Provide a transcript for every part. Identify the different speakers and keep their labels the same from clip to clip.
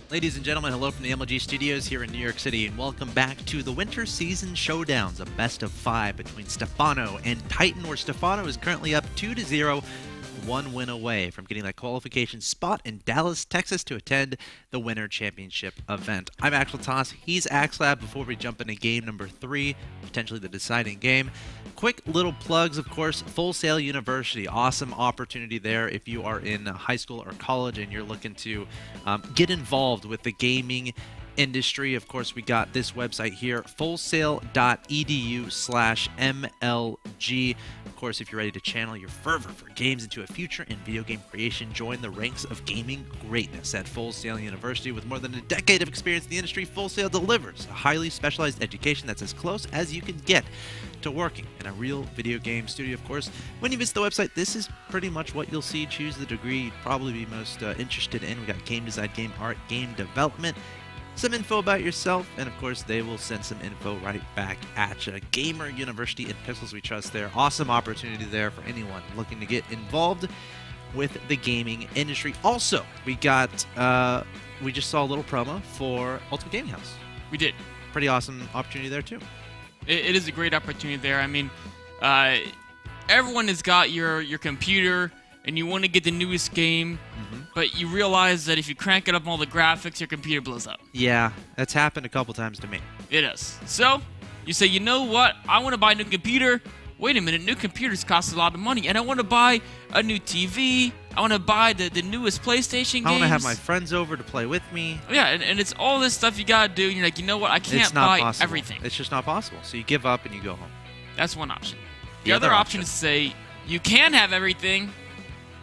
Speaker 1: Ladies and gentlemen, hello from the MLG studios here in New York City, and welcome back to the Winter Season Showdowns, a best of 5 between Stephano and Titan, where Stephano is currently up 2-0, one win away from getting that qualification spot in Dallas, Texas to attend the Winter Championship event. I'm axeltoss, he's axslav. Before we jump into game number 3, potentially the deciding game, quick little plugs, of course. Full Sail University, awesome opportunity there if you are in high school or college and you're looking to get involved with the gaming industry. Of course, we got this website here, fullsail.edu/MLG. Of course, if you're ready to channel your fervor for games into a future in video game creation, join the ranks of gaming greatness at Full Sail University. With more than a decade of experience in the industry, Full Sail delivers a highly specialized education that's as close as you can get to working in a real video game studio. Of course, when you visit the website, this is pretty much what you'll see. Choose the degree you'd probably be most interested in. We got game design, game art, game development, some info about yourself, and of course they will send some info right back at you. Gamer University in Pixels We Trust there. Awesome opportunity there for anyone looking to get involved with the gaming industry. Also, we got we just saw a little promo for Ultimate Gaming House.
Speaker 2: We did.
Speaker 1: Pretty awesome opportunity there too.
Speaker 2: It is a great opportunity there. I mean, everyone has got your computer and you want to get the newest game, but you realize that if you crank it up all the graphics, your computer blows up.
Speaker 1: Yeah, that's happened a couple times to me.
Speaker 2: It is. So, you say, you know what? I want to buy a new computer. Wait a minute, new computers cost a lot of money, and I want to buy a new TV. I want to buy the newest PlayStation games.
Speaker 1: I want to have my friends over to play with me.
Speaker 2: Yeah, and it's all this stuff you got to do, and you're like, you know what? I can't buy everything.
Speaker 1: It's just not possible. So you give up and you go home.
Speaker 2: That's one option. The other option is to say, you can have everything.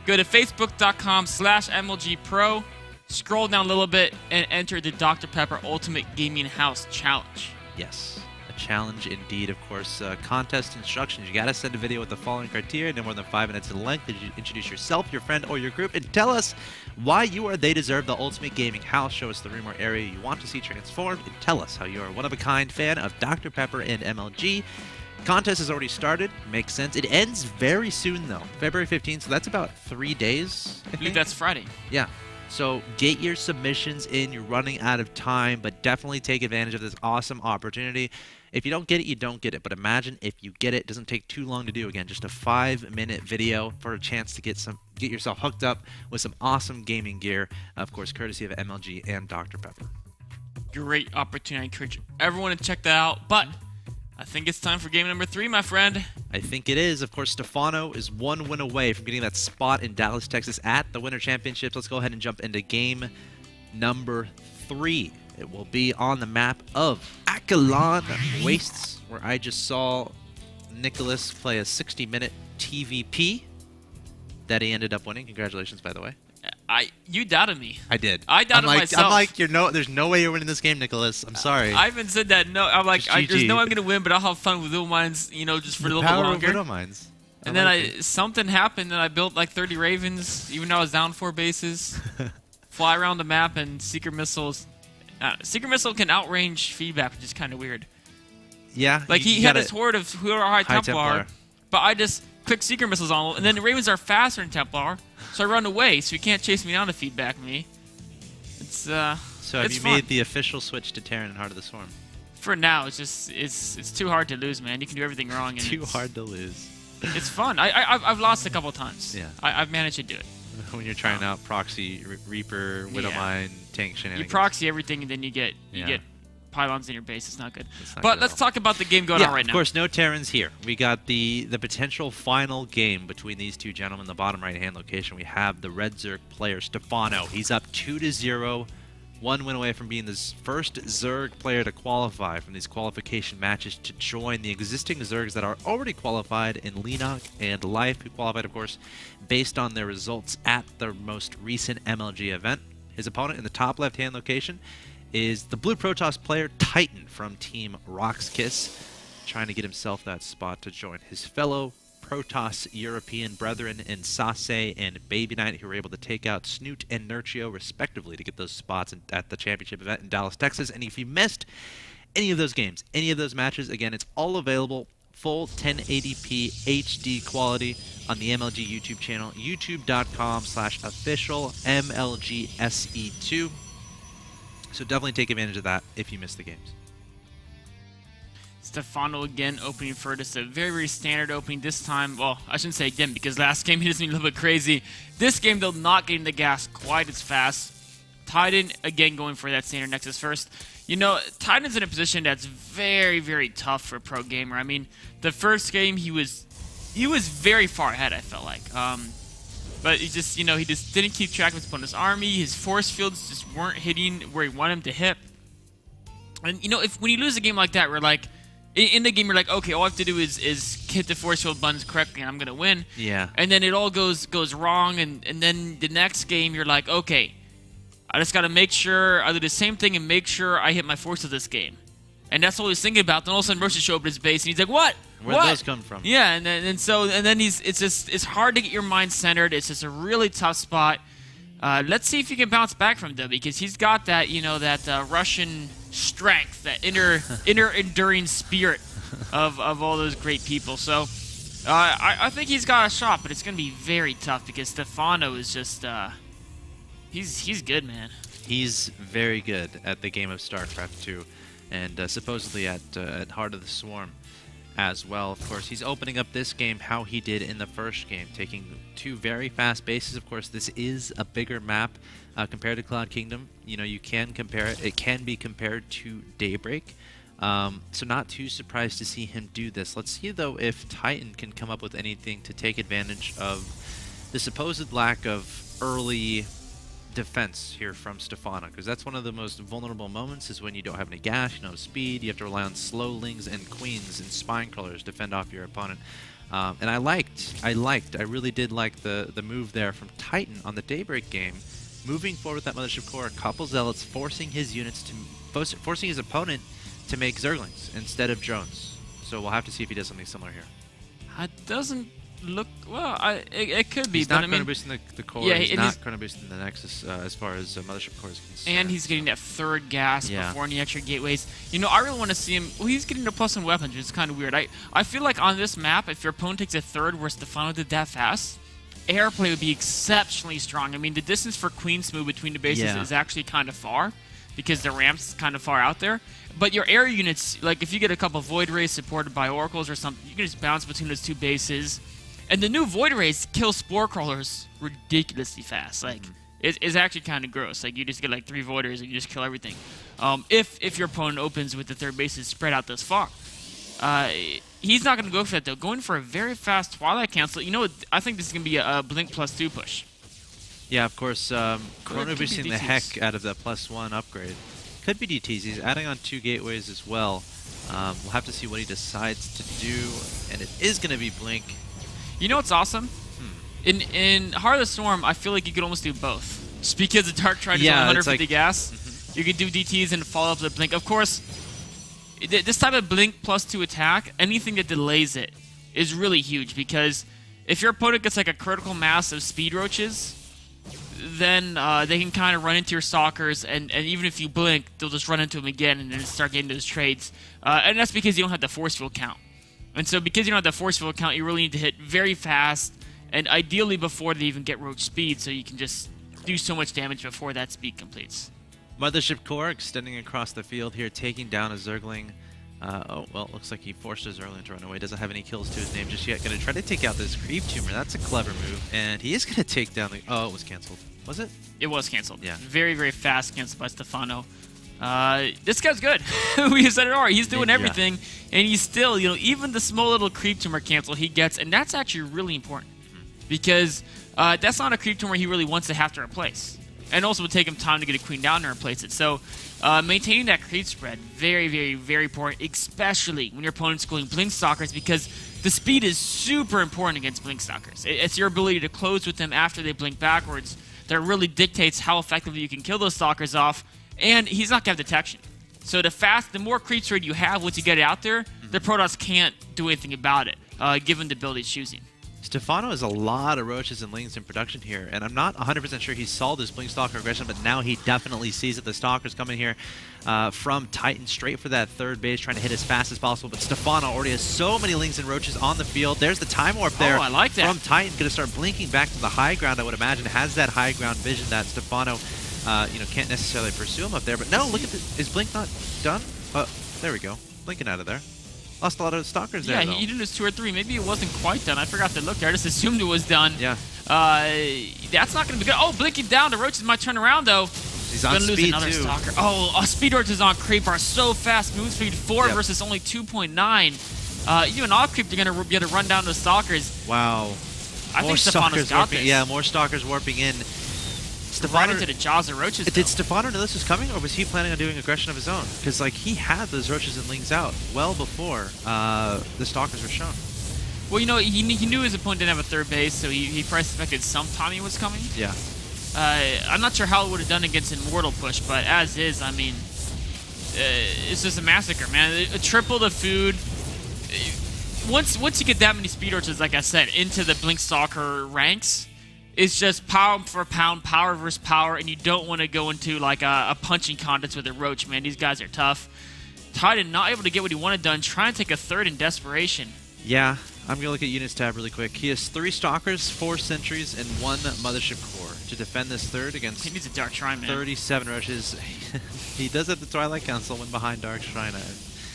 Speaker 2: Go to facebook.com/MLGpro, scroll down a little bit, and enter the Dr. Pepper Ultimate Gaming House Challenge.
Speaker 1: Yes, a challenge indeed. Of course, contest instructions. You got to send a video with the following criteria, no more than 5 minutes in length. Did you introduce yourself, your friend, or your group, and tell us why you or they deserve the Ultimate Gaming House. Show us the room or area you want to see transformed, and tell us how you are a one-of-a-kind fan of Dr. Pepper and MLG. Contest has already started. Makes sense. It ends very soon, though. February 15th, so that's about 3 days, I
Speaker 2: believe that's Friday.
Speaker 1: Yeah. So get your submissions in. You're running out of time, but definitely take advantage of this awesome opportunity. If you don't get it, you don't get it. But imagine if you get it. It doesn't take too long to do. Again, just a 5-minute video for a chance to get yourself hooked up with some awesome gaming gear, of course, courtesy of MLG and Dr. Pepper.
Speaker 2: Great opportunity. I encourage everyone to check that out. But I think it's time for game number 3, my friend.
Speaker 1: I think it is. Of course, Stephano is 1 win away from getting that spot in Dallas, Texas at the Winter Championships. Let's go ahead and jump into game number 3. It will be on the map of Achelan Wastes, where I just saw Nicholas play a 60-minute TVP that he ended up winning. Congratulations, by the way.
Speaker 2: You doubted me.
Speaker 1: I did.
Speaker 2: I doubted myself.
Speaker 1: I'm like, there's no way you're winning this game, Nicholas. I'm sorry.
Speaker 2: I even said that. No, I'm like, there's no way I'm gonna win, but I'll have fun with Little Mines, just for a little bit longer.
Speaker 1: Little Mines.
Speaker 2: And then something happened, and I built like 30 Ravens, even though I was down 4 bases. Fly around the map, and Secret Missiles. Secret Missile can outrange feedback, which is kind of weird.
Speaker 1: Yeah.
Speaker 2: Like he had his horde of who are High Templar, but I just quick Secret Missiles on him, and then the Ravens are faster than Templar, so I run away, so you can't chase me down to feedback me. It's
Speaker 1: So have you made the official switch to Terran and Heart of the Swarm?
Speaker 2: For now, it's just it's too hard to lose, man. You can do everything wrong. And
Speaker 1: too hard to lose.
Speaker 2: It's fun. I've lost a couple of times.
Speaker 1: Yeah.
Speaker 2: I've managed to do it.
Speaker 1: When you're trying out proxy Reaper, Widowmine, tank shenanigans.
Speaker 2: You proxy everything, and then you get pylons in your base. It's not good. But let's talk about the game going on right now.
Speaker 1: Of course, no Terrans here. We got the potential final game between these two gentlemen. The bottom right-hand location, we have the Red Zerg player, Stephano. He's up 2-0, 1 win away from being the first Zerg player to qualify from these qualification matches to join the existing Zergs that are already qualified in Lenok and Life, who qualified, of course, based on their results at the most recent MLG event. His opponent in the top left-hand location is the Blue Protoss player Titan from Team Roxkiss, trying to get himself that spot to join his fellow Protoss European brethren in Sase and Baby Knight, who were able to take out Snoot and Nurchio respectively to get those spots at the championship event in Dallas, Texas. And if you missed any of those games, any of those matches, again, it's all available full 1080p HD quality on the MLG YouTube channel, youtube.com/official MLGSE2. So definitely take advantage of that if you miss the games.
Speaker 2: Stephano again opening for just a very, very standard opening this time. Well, I shouldn't say again because last game he just been a little bit crazy. This game, though, not getting the gas quite as fast. Titan, again, going for that standard Nexus first. You know, Titan's in a position that's very, very tough for a pro gamer. I mean, the first game, he was very far ahead, I felt like. But he just, you know, he just didn't keep track of his opponent's army. His force fields just weren't hitting where he wanted them to hit. And, you know, when you lose a game like that, where, like, in the game, you're like, okay, all I have to do is hit the force field buttons correctly, and I'm going to win.
Speaker 1: Yeah.
Speaker 2: And then it all goes wrong, and then the next game, you're like, okay, I just got to make sure I do the same thing and make sure I hit my force of this game. And that's all he's thinking about. Then all of a sudden, Roche show up at his base, and he's like, what?
Speaker 1: Where'd those come from?
Speaker 2: Yeah, and then it's hard to get your mind centered. It's just a really tough spot. Let's see if he can bounce back from though, because he's got that, you know, that Russian strength, that inner enduring spirit of all those great people. So I think he's got a shot, but it's going to be very tough because Stephano is just he's good, man. He's
Speaker 1: very good at the game of StarCraft 2, and supposedly at Heart of the Swarm as well. Of course, he's opening up this game how he did in the first game, taking 2 very fast bases. Of course, this is a bigger map compared to Cloud Kingdom. You know, you can compare it. It can be compared to Daybreak. So not too surprised to see him do this. Let's see, though, if Titan can come up with anything to take advantage of the supposed lack of early defense here from Stephano, because that's one of the most vulnerable moments, is when you don't have any gas, you don't have speed, you have to rely on slowlings and queens and spine crawlers to fend off your opponent. And I really did like the move there from Titan on the Daybreak game, moving forward with that Mothership Core, a couple zealots, forcing his units to forcing his opponent to make Zerglings instead of drones. So we'll have to see if he does something similar here.
Speaker 2: It doesn't look well. It could be.
Speaker 1: He's
Speaker 2: but
Speaker 1: not chrono boosting the core. Yeah, he's not chrono boosting the Nexus as far as Mothership Core is concerned.
Speaker 2: And he's getting that third gas before any extra gateways. You know, I really want to see him. Well, he's getting a +1 weapons, which is kind of weird. I feel like on this map, if your opponent takes a third where Stephano did that fast, airplay would be exceptionally strong. I mean, the distance for Queen's move between the bases is actually kind of far, because the ramp's kind of far out there. But your air units, like if you get a couple Void Rays supported by Oracles or something, you can just bounce between those 2 bases. And the new Void Rays kill Spore Crawlers ridiculously fast. Like, it's actually kind of gross. Like, you just get like 3 Void Rays and you just kill everything. If your opponent opens with the 3rd bases spread out this far. He's not going to go for that, though. Going for a very fast Twilight Cancel. You know, I think this is going to be a Blink +2 push.
Speaker 1: Yeah, of course, chrono boosting the heck out of that +1 upgrade. Could be DTs. He's adding on 2 gateways as well. We'll have to see what he decides to do, and it is going to be Blink.
Speaker 2: You know what's awesome? In Heart of the Storm, I feel like you could almost do both. Just because the Dark Trident is 150 like, gas, you could do DTs and follow up with Blink. Of course, this type of Blink +2 attack, anything that delays it is really huge, because if your opponent gets like a critical mass of speed roaches, then they can kind of run into your stalkers, and even if you blink, they'll just run into them again and then start getting those trades. And that's because you don't have the force field count. And so because you don't have the force field count, you really need to hit very fast, and ideally before they even get roach speed, so you can just do so much damage before that speed completes.
Speaker 1: Mothership Core extending across the field here, taking down a Zergling. Oh, well, looks like he forced a Zergling to run away. Doesn't have any kills to his name just yet. Going to try to take out this Creep Tumor. That's a clever move. And he is going to take down the... Oh, it was canceled. Was it?
Speaker 2: It was canceled.
Speaker 1: Yeah.
Speaker 2: Very, very fast canceled by Stephano. This guy's good. We said it already. He's doing everything. And he's still, you know, even the small little Creep Tumor cancel he gets. And that's actually really important. Because that's not a Creep Tumor he really wants to have to replace. And also would take him time to get a Queen down and replace it. So maintaining that creep spread, very, very, very important, especially when your opponent's going Blink Stalkers, because the speed is super important against Blink Stalkers. It's your ability to close with them after they blink backwards that really dictates how effectively you can kill those Stalkers off, and he's not going to have detection. So the more creep spread you have once you get it out there, the Protoss can't do anything about it, given the build he's choosing.
Speaker 1: Stephano has a lot of roaches and lings in production here, and I'm not 100% sure he saw this Blink Stalker aggression, but now he definitely sees it. The Stalker's coming here from Titan straight for that 3rd base, trying to hit as fast as possible, but Stephano already has so many lings and roaches on the field. There's the Time Warp there.
Speaker 2: Oh, I like that.
Speaker 1: From Titan, going to start blinking back to the high ground, I would imagine. Has that high ground vision that Stephano You know, can't necessarily pursue him up there. But no, look at this. Is Blink not done? There we go. Blinking out of there. Lost a lot of stalkers there,
Speaker 2: Yeah, he did his 2 or 3. Maybe it wasn't quite done. I forgot to look there. I just assumed it was done.
Speaker 1: Yeah.
Speaker 2: That's not going to be good. Oh, blinking down. The Roaches might turn around, though.
Speaker 1: He's on
Speaker 2: lose
Speaker 1: speed,
Speaker 2: another
Speaker 1: too.
Speaker 2: stalker. Oh, Speed Roach is on creep bar so fast. Move speed 4
Speaker 1: Yep.
Speaker 2: versus only 2.9. Even off creep, they're going to be able to run down the stalkers.
Speaker 1: Wow.
Speaker 2: I think Stephano's got this.
Speaker 1: Yeah, more stalkers warping in.
Speaker 2: Right into the jaws of Roaches,
Speaker 1: Did Stephano know this was coming, or was he planning on doing aggression of his own? Because, like, he had those Roaches and Lings out well before the stalkers were shown.
Speaker 2: Well, you know, he knew his opponent didn't have a third base, so he probably suspected some timing was coming.
Speaker 1: Yeah.
Speaker 2: I'm not sure how it would have done against Immortal Push, but as is, I mean, it's just a massacre, man. Triple the food. Once you get that many Speed Roaches, like I said, into the Blink Stalker ranks, it's just pound for pound, power versus power, and you don't want to go into like a punching contest with a Roach, man. These guys are tough. Titan not able to get what he wanted done, trying to take a third in desperation.
Speaker 1: Yeah, I'm going to look at units tab really quick. He has 3 Stalkers, 4 Sentries, and 1 Mothership Core to defend this third against
Speaker 2: He needs a Dark Shrine, man.
Speaker 1: 37 Roaches. He does have the Twilight Council when behind Dark Shrine.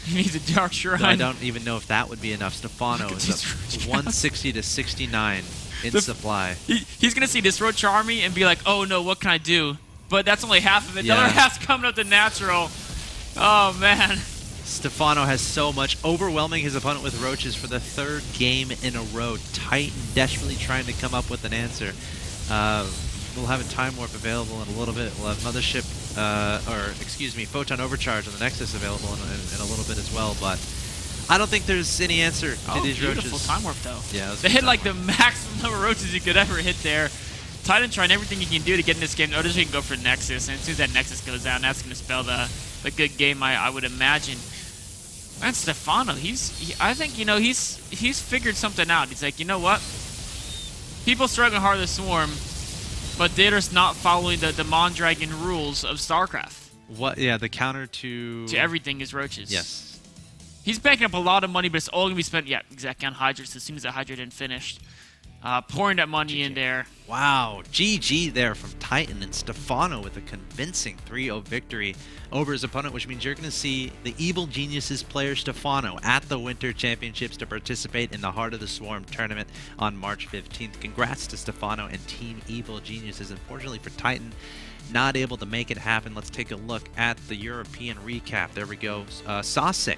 Speaker 2: He needs a Dark Shrine.
Speaker 1: I don't even know if that would be enough. Stephano is up 160 to 69 in supply.
Speaker 2: He's going to see this Roach army and be like, oh no, what can I do? But that's only half of it. The other half's coming up to natural. Oh, man.
Speaker 1: Stephano has so much, overwhelming his opponent with Roaches for the 3rd game in a row. Titan desperately trying to come up with an answer. We'll have a Time Warp available in a little bit. We'll have Mothership, Photon Overcharge on the Nexus available in a little bit as well. But I don't think there's any answer to these Roaches.
Speaker 2: Beautiful Time Warp, though.
Speaker 1: Yeah,
Speaker 2: they hit like the maximum number of Roaches you could ever hit there. Titan trying everything he can do to get in this game. Notice he can go for Nexus, and as soon as that Nexus goes down, that's going to spell the good game, I would imagine. And Stephano, I think, you know, he's figured something out. He's like, you know what? People struggling hard to Swarm, but they're just not following the Mondragon rules of StarCraft.
Speaker 1: What? Yeah, the counter to
Speaker 2: everything is Roaches.
Speaker 1: Yes.
Speaker 2: He's banking up a lot of money, but it's all going to be spent, yeah, exactly, on Hydras as soon as the Hydra didn't finish. Pouring that money in there.
Speaker 1: Wow, GG there from Titan, and Stephano with a convincing 3-0 victory over his opponent, which means you're going to see the Evil Geniuses player Stephano at the Winter Championships to participate in the Heart of the Swarm tournament on March 15th. Congrats to Stephano and Team Evil Geniuses. Unfortunately for Titan, not able to make it happen. Let's take a look at the European recap. There we go. Sasek,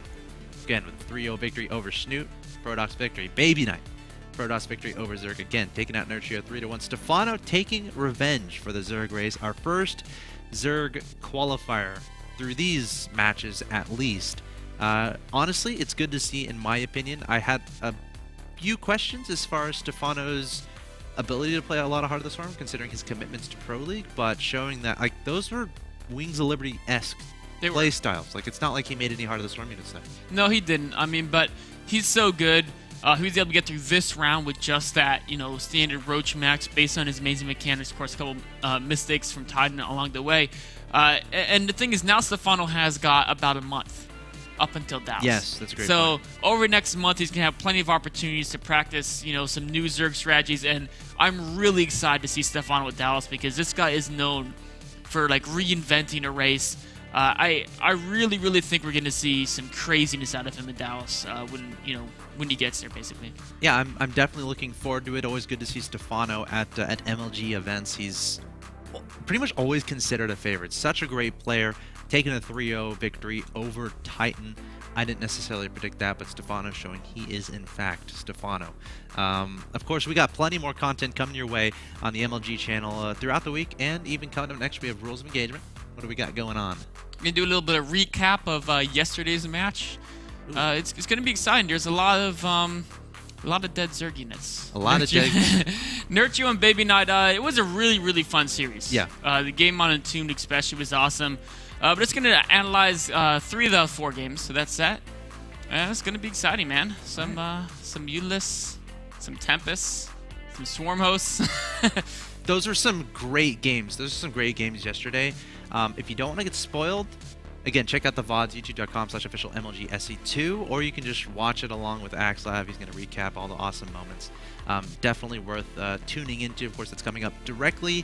Speaker 1: again, with a 3-0 victory over Snoot. Prodox victory. Baby Knight. Protoss victory over Zerg again, taking out Nurtrio 3-1. Stephano taking revenge for the Zerg race. Our first Zerg qualifier through these matches, at least. Honestly, it's good to see, in my opinion. I had a few questions as far as Stephano's ability to play a lot of Heart of the Swarm, considering his commitments to Pro League, but showing that, like, those were Wings of Liberty-esque play styles. Like, it's not like he made any Heart of the Swarm units there.
Speaker 2: No, he didn't. I mean, but he's so good. He was able to get through this round with just that, you know, standard Roach max based on his amazing mechanics. Of course, a couple mistakes from Titan along the way. And the thing is, now Stephano has got about a month up until Dallas.
Speaker 1: Yes, that's a great
Speaker 2: So
Speaker 1: point.
Speaker 2: over next month, he's going to have plenty of opportunities to practice, you know, some new Zerg strategies. And I'm really excited to see Stephano with Dallas because this guy is known for, like, reinventing a race. I really, really think we're going to see some craziness out of him in Dallas when he gets there, basically.
Speaker 1: Yeah, I'm definitely looking forward to it. Always good to see Stephano at MLG events. He's pretty much always considered a favorite. Such a great player, taking a 3-0 victory over Titan. I didn't necessarily predict that, but Stephano showing he is, in fact, Stephano. Of course, we got plenty more content coming your way on the MLG channel throughout the week, and even coming up next, we have Rules of Engagement. What do we got going on?
Speaker 2: We're going to do a little bit of recap of yesterday's match. It's going to be exciting. There's a lot of dead Zerg units.
Speaker 1: A lot of dead.
Speaker 2: Nurtrio and Baby Knight. It was a really, really fun series.
Speaker 1: Yeah.
Speaker 2: The game on Entombed especially was awesome. But it's going to analyze 3 of the 4 games, so that's that. It's going to be exciting, man. Some Utilus, some Tempest, some Swarm hosts.
Speaker 1: Those are some great games. Those are some great games yesterday. If you don't want to get spoiled, Again, check out the VODs, youtube.com/official MLGSE2, or you can just watch it along with axslav. He's going to recap all the awesome moments. Definitely worth tuning into. Of course, it's coming up directly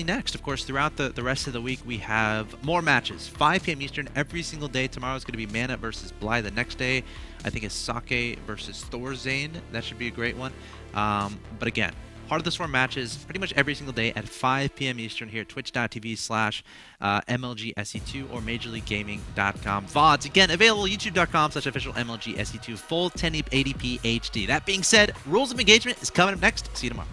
Speaker 1: next. Of course, throughout the rest of the week, we have more matches. 5 p.m. Eastern every single day. Tomorrow is going to be Mana versus Bly. The next day, I think, is Sake versus Thorzane. That should be a great one. But again, Heart of the Swarm matches pretty much every single day at 5 p.m. Eastern here at twitch.tv/MLGSE2 or majorleaguegaming.com. VODs, again, available youtube.com/official MLGSE2 full 1080p HD. That being said, Rules of Engagement is coming up next. See you tomorrow.